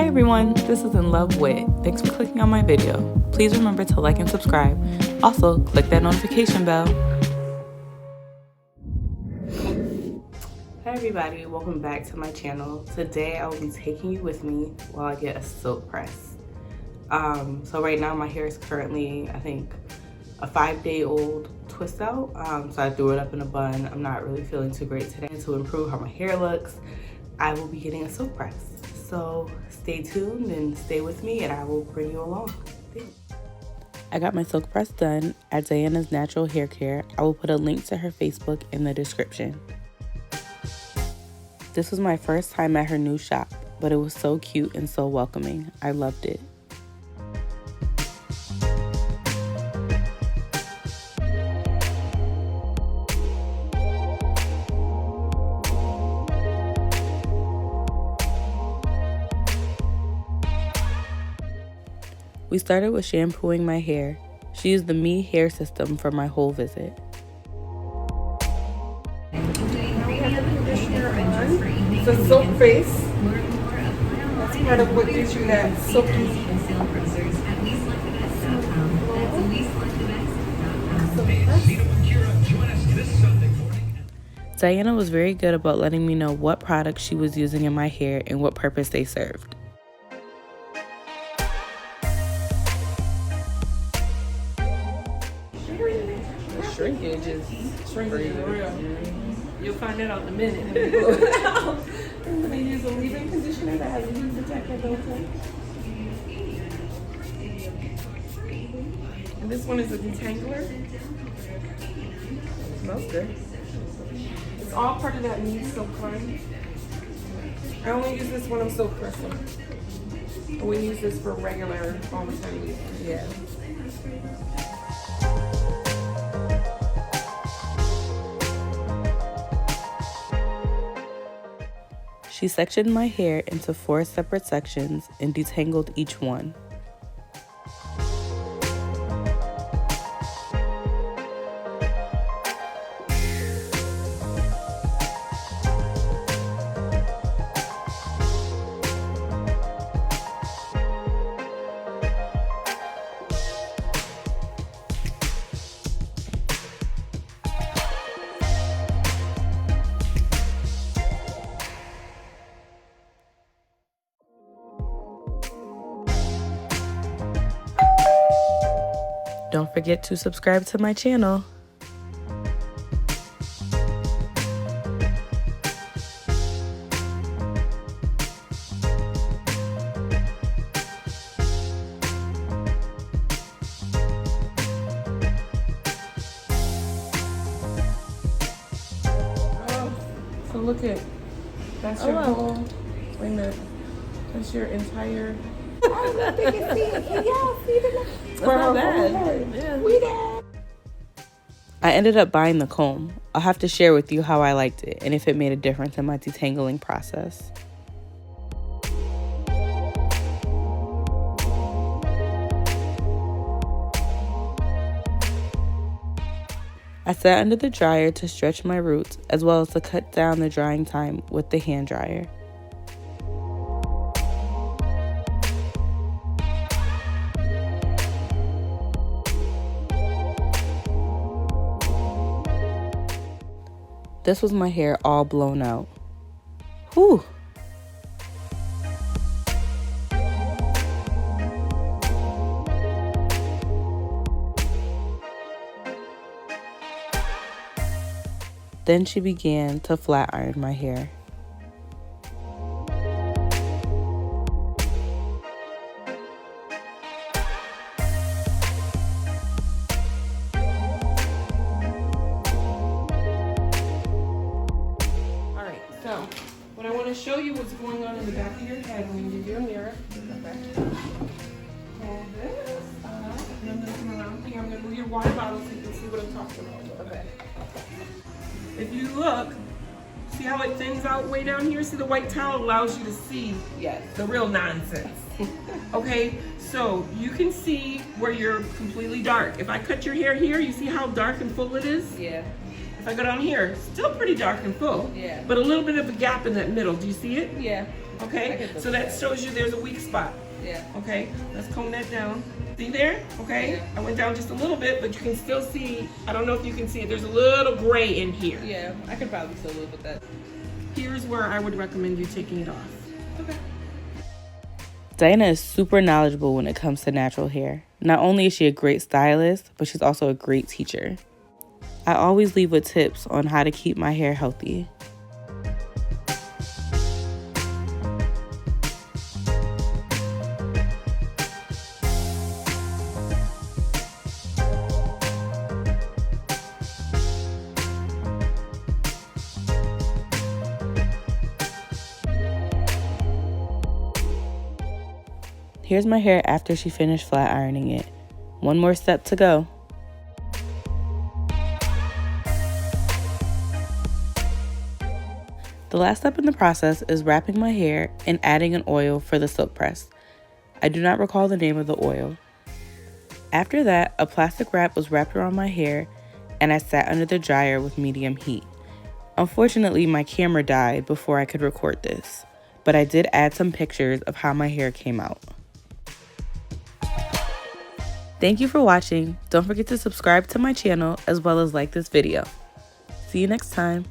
Hi everyone, this is In Love With. Thanks for clicking on my video. Please remember to like and subscribe. Also, click that notification bell. Hi everybody, welcome back to my channel. Today I will be taking you with me while I get a silk press. So right now my hair is currently, I think, a 5-day-old twist out. So I threw it up in a bun. I'm not really feeling too great today. To improve how my hair looks, I will be getting a silk press. So stay tuned and stay with me and I will bring you along. Thanks. I got my silk press done at Diana's Natural Hair Care. I will put a link to her Facebook in the description. This was my first time at her new shop, but it was so cute and so welcoming. I loved it. We started with shampooing my hair. She used the Me hair system for my whole visit. It's a silk face. That's part of what gives you that silky. Diana was very good about letting me know what products she was using in my hair and what purpose they served. Shrinkage is real. You'll find that out in a minute. I'm going to use a leave-in conditioner that has a heat protector built in. And this one is a detangler. It smells good. It's all part of that Me silk line. I only use this when I'm silk pressing. We use this for regular all the time. Yeah. She sectioned my hair into 4 separate sections and detangled each one. Don't forget to subscribe to my channel. So look at, that's your whole, wait a minute, that's your entire, It's not bad. Yeah. I ended up buying the comb. I'll have to share with you how I liked it and if it made a difference in my detangling process. I sat under the dryer to stretch my roots as well as to cut down the drying time with the hand dryer. This was my hair all blown out. Whew. Then she began to flat iron my hair. So, what I want to show you what's going on in the back of your head when you do a mirror. Hold this up, and I'm going to come around here. I'm going to move your water bottle so you can see what I'm talking about. Okay. If you look, see how it thins out way down here? See the white towel allows you to see the real nonsense. Okay, so you can see where you're completely dark. If I cut your hair here, you see how dark and full it is? Yeah. If I go down here, still pretty dark and full. Yeah. But a little bit of a gap in that middle. Do you see it? Yeah. Okay? So that shows you there's a weak spot. Yeah. Okay? Let's comb that down. See there? Okay? Yeah. I went down just a little bit, but you can still see, I don't know if you can see it, there's a little gray in here. Yeah, I could probably still live with that. Here's where I would recommend you taking it off. Okay. Diana is super knowledgeable when it comes to natural hair. Not only is she a great stylist, but she's also a great teacher. I always leave with tips on how to keep my hair healthy. Here's my hair after she finished flat ironing it. One more step to go. The last step in the process is wrapping my hair and adding an oil for the silk press. I do not recall the name of the oil. After that, a plastic wrap was wrapped around my hair and I sat under the dryer with medium heat. Unfortunately, my camera died before I could record this, but I did add some pictures of how my hair came out. Thank you for watching. Don't forget to subscribe to my channel as well as like this video. See you next time.